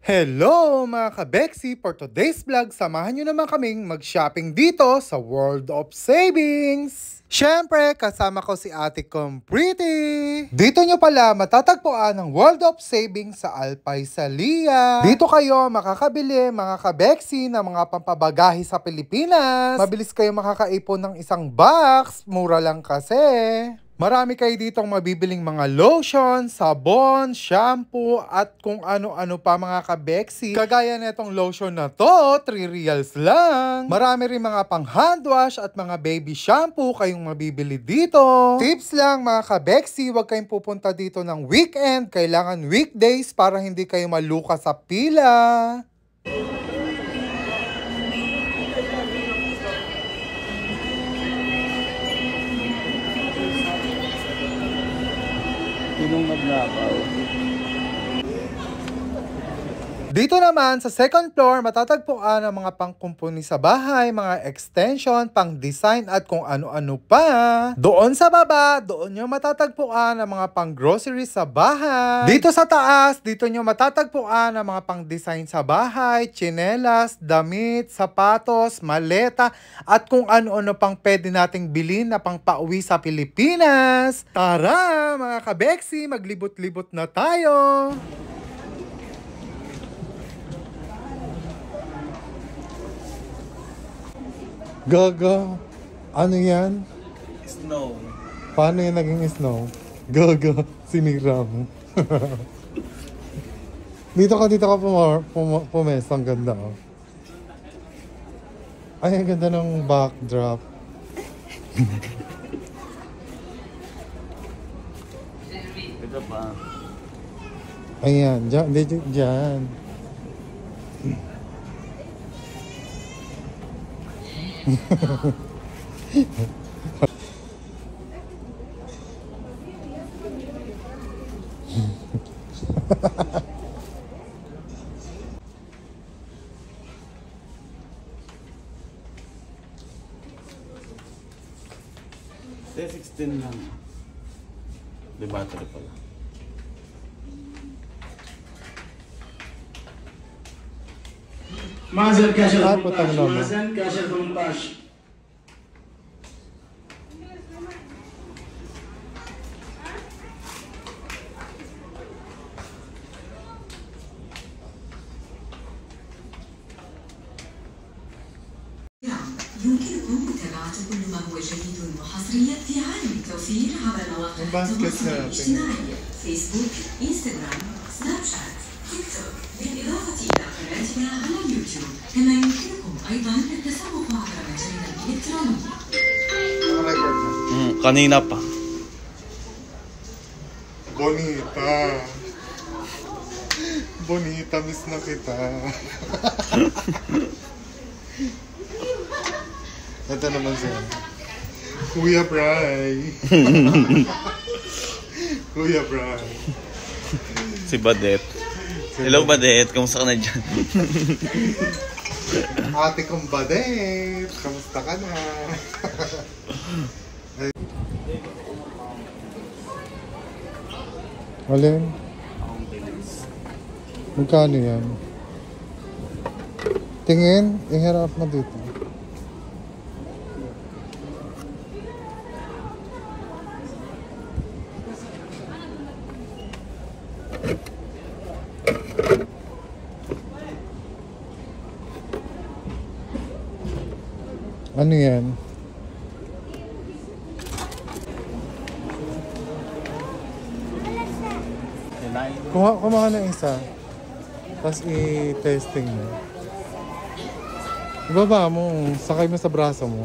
Hello mga kabeksi! For today's vlog, samahan nyo naman kaming mag-shopping dito sa World of Savings! Siyempre, kasama ko si ate kong Pretty! Dito nyo pala matatagpuan ang World of Savings sa Alpay Salia. Dito kayo makakabili mga kabeksi ng mga pampabagahe sa Pilipinas. Mabilis kayo makakaipon ng isang box, mura lang kasi. Marami kayo ditong mabibiling mga lotion, sabon, shampoo, at kung ano-ano pa mga kabeksi. Kagaya netong lotion na to, 3 reals lang. Marami rin mga pang handwash at mga baby shampoo kayong mabibili dito. Tips lang mga kabeksi, huwag kayong pupunta dito ng weekend. Kailangan weekdays para hindi kayo maluka sa pila. Sinong naglakaw? Dito naman sa second floor, matatagpuan ang mga pangkumpuni sa bahay, mga extension, pang-design at kung ano-ano pa. Doon sa baba, doon nyo matatagpuan ang mga pang-groceries sa bahay. Dito sa taas, dito nyo matatagpuan ang mga pang-design sa bahay, tsinelas, damit, sapatos, maleta, at kung ano-ano pang pwede nating bilhin na pang-pauwi sa Pilipinas. Tara mga kabeksi, maglibot-libot na tayo! Gaga, ano yan? Snow. Paano yan naging snow? Gaga, sinira mo. dito ka pumes, ang ganda oh. Ay, ang ganda ng backdrop. Ito pa. Ayan, dyan. Day 16 lang. Di battery pala. معزل كاشر Ah, 18 putang naman. معزل كاشر 18 يمكنكم متابعة كل ما هو جديد وحصري في عالم التوفير عبر مواقع التواصل الاجتماعي فيسبوك، انستغرام، سناب شات، تيك توك، بالإضافة إلى قناتنا على اليوتيوب. كما يمكنكم أيضا التسوق عبر متجرنا الإلكتروني. Kanina pa. Bonita, miss na kita. Ito naman siya. Kuya Bray. Kuya Bray. Si Badet. Hello Badet, kamusta ka na dyan? Ate kong Badet. Kamusta ka na? Alin? Magkano yan? Tingin, iharap mo dito. Ano yan? Kumaha ng isa. Tapos i-testing mo. Ibaba mo. Sakay mo sa braso mo.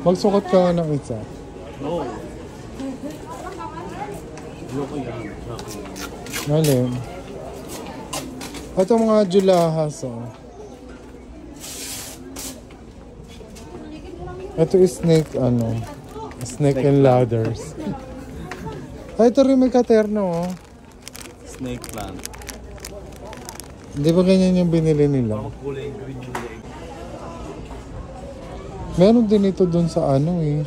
Magsukat ka nga ng isa. No. Loko yan. Alin? Ito mga julahas oh. Ito is snake, snake and ladders. Ay, ito rin may katerno, oh. Snake plant. Hindi ba ganyan yung binili nila? Kulay green yung leg. Meron din ito dun sa ano eh.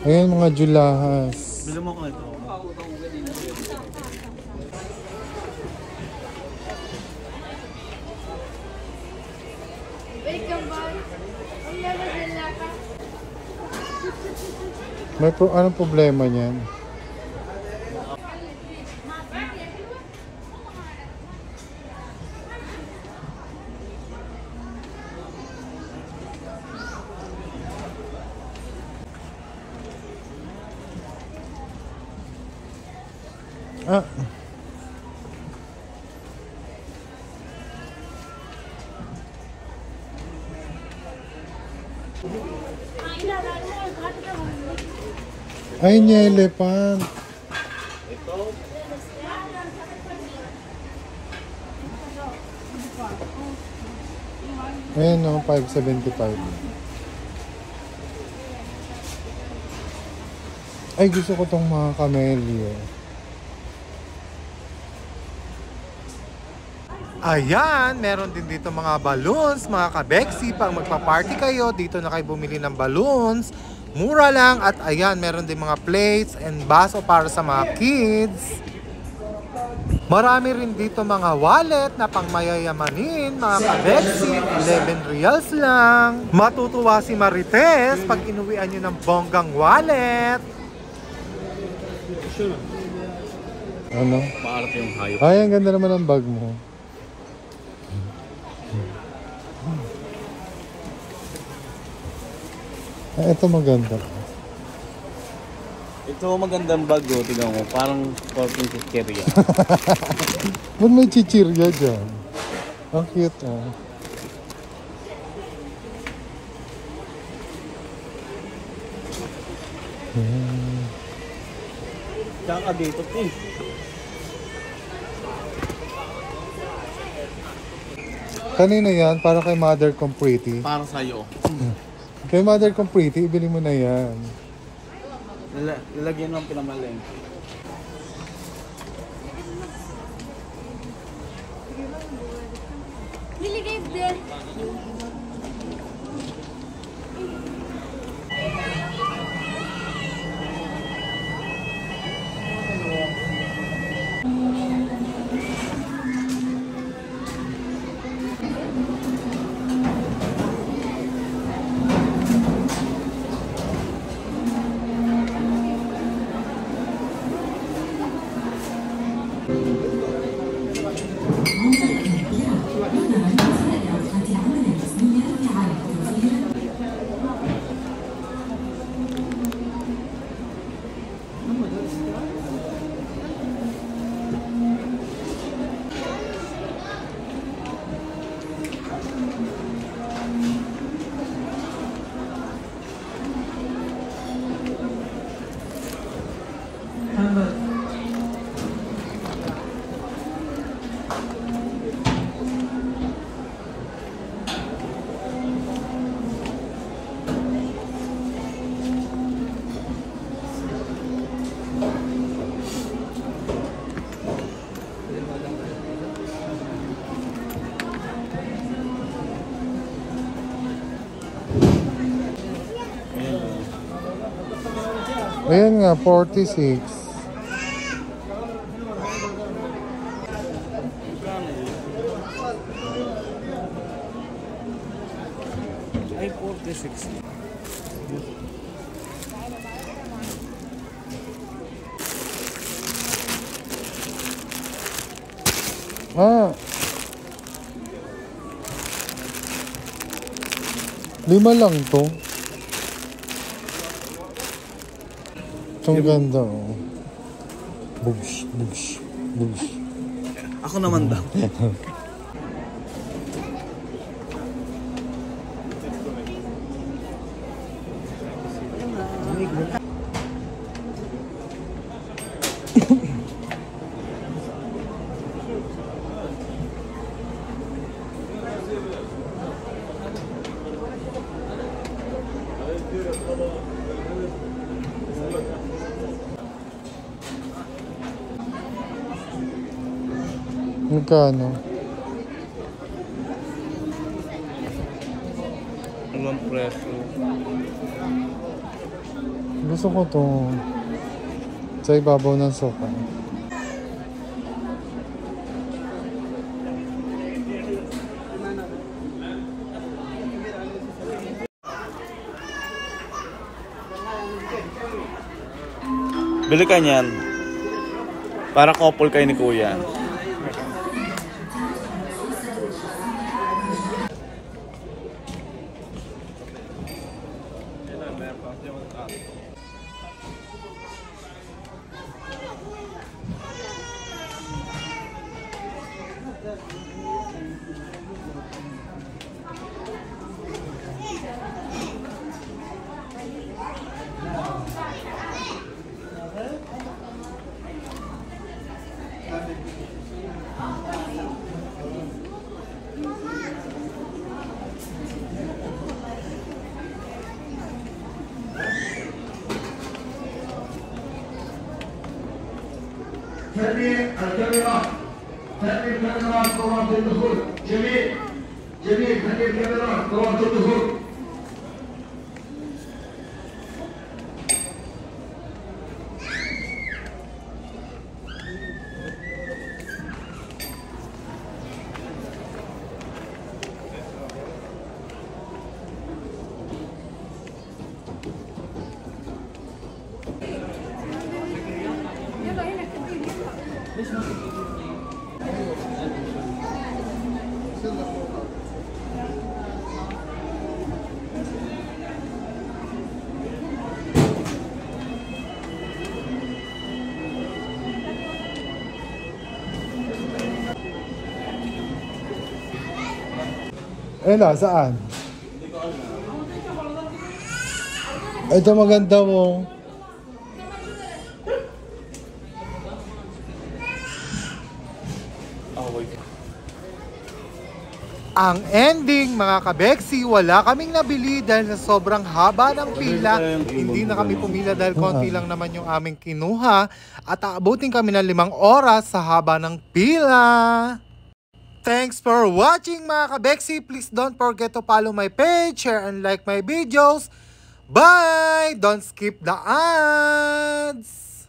Ayan mga julahas. Bila mo ko ito. Anong problema niyan? Ah. Ay, niya elephant. Ito. Ayan o, 575. Ay, gusto ko tong mga camellia. Ayan, meron din dito mga balloons, mga kabeksi. Pag magpa-party kayo, dito na kayo bumili ng balloons. Mura lang. At ayan, meron din mga plates and baso para sa mga kids. Marami rin dito mga wallet na pang mayayamanin, mga kabeksi. 11 reals lang. Matutuwa si Marites pag inuwian nyo ng bonggang wallet. Ano? Maarte yung hayop. Ay, ang ganda naman ng bag mo. Ay, ito maganda. Ito magandang bag, oh. Tignan mo. Parang sporting chicheria. Ba't may chichirya dyan? Ang cute, oh. Tsaka dito, eh. Kanina yan, para kay Mother kong pretty. Para sa'yo. Kay Mother kong pretty, ibili mo na yan. Lalagyan ng pinamaling. Niligay din. Ayan nga, 46. Ay, 46. Ah. 5 lang to. Ang ganda, oh. Bugs, bugs, bugs. Ako naman daw. Magkano? Anong preso? Gusto ko to. Sa ibabaw ng sofa. Bili ka niyan. Para couple kayo ni Kuya. ثاني الكاميرات طوابط الدخول جميل ثاني الكاميرات طوابط الدخول Ela, saan? Ito maganda mo. Ang ending, mga kabeksi, wala kaming nabili dahil sa sobrang haba ng pila. Hindi na kami pumila dahil konti lang naman yung aming kinuha. At aabutin kami ng 5 oras sa haba ng pila. Thanks for watching, mga kabeksi. Please don't forget to follow my page, share and like my videos. Bye! Don't skip the ads!